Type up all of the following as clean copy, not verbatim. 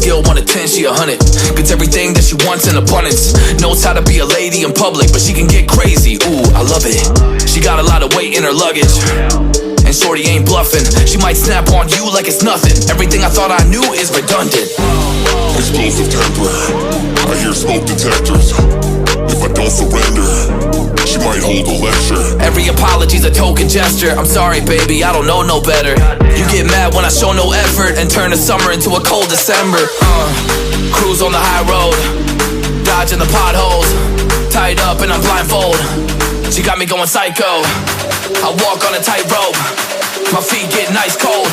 scale 1 to 10, she 100. Gets everything that she wants in abundance. Knows how to be a lady in public, but she can get crazy. Ooh, I love it. She got a lot of weight in her luggage, and shorty ain't bluffing. She might snap on you like it's nothing. Everything I thought I knew is redundant. Explosive temper, I hear smoke detectors. If I don't surrender, she might hold a lecture. Every apology's a token gesture. I'm sorry, baby, I don't know no better. You get mad when I show no effort and turn the summer into a cold December. Cruise on the high road, dodging the potholes, tied up and I'm blindfold. She got me going psycho. I walk on a tightrope, my feet getting ice cold,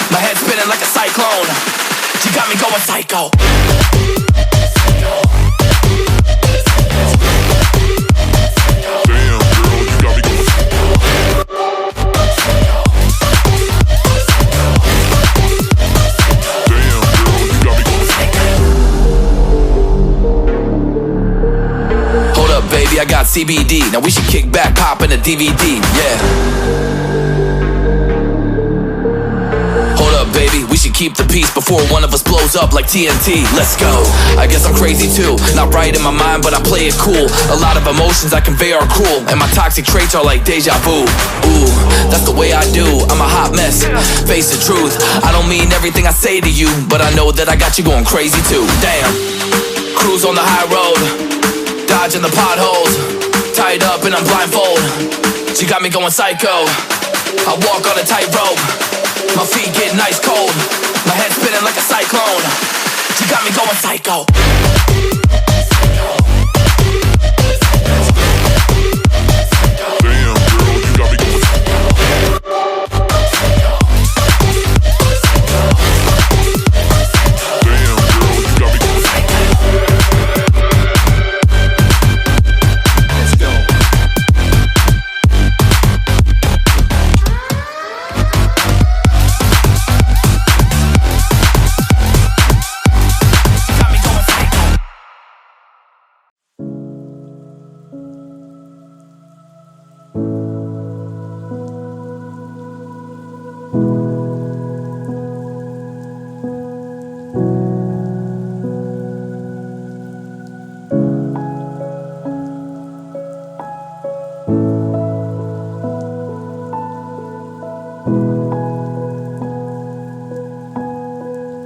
my head spinning like a cyclone. She got me going psycho. Baby, I got CBD. Now we should kick back, pop in a DVD, yeah. Hold up, baby, we should keep the peace before one of us blows up like TNT. Let's go. I guess I'm crazy too. Not right in my mind, but I play it cool. A lot of emotions I convey are cruel, and my toxic traits are like deja vu. Ooh, that's the way I do. I'm a hot mess, face the truth. I don't mean everything I say to you, but I know that I got you going crazy too. Damn. Cruise on the high road, dodging the potholes, tied up and I'm blindfold. She got me going psycho. I walk on a tightrope, my feet getting ice cold, my head spinning like a cyclone. She got me going psycho.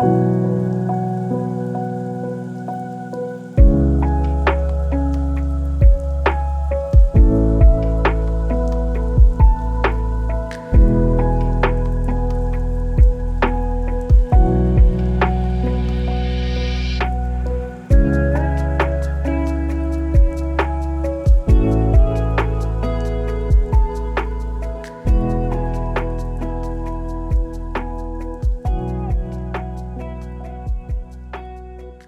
you.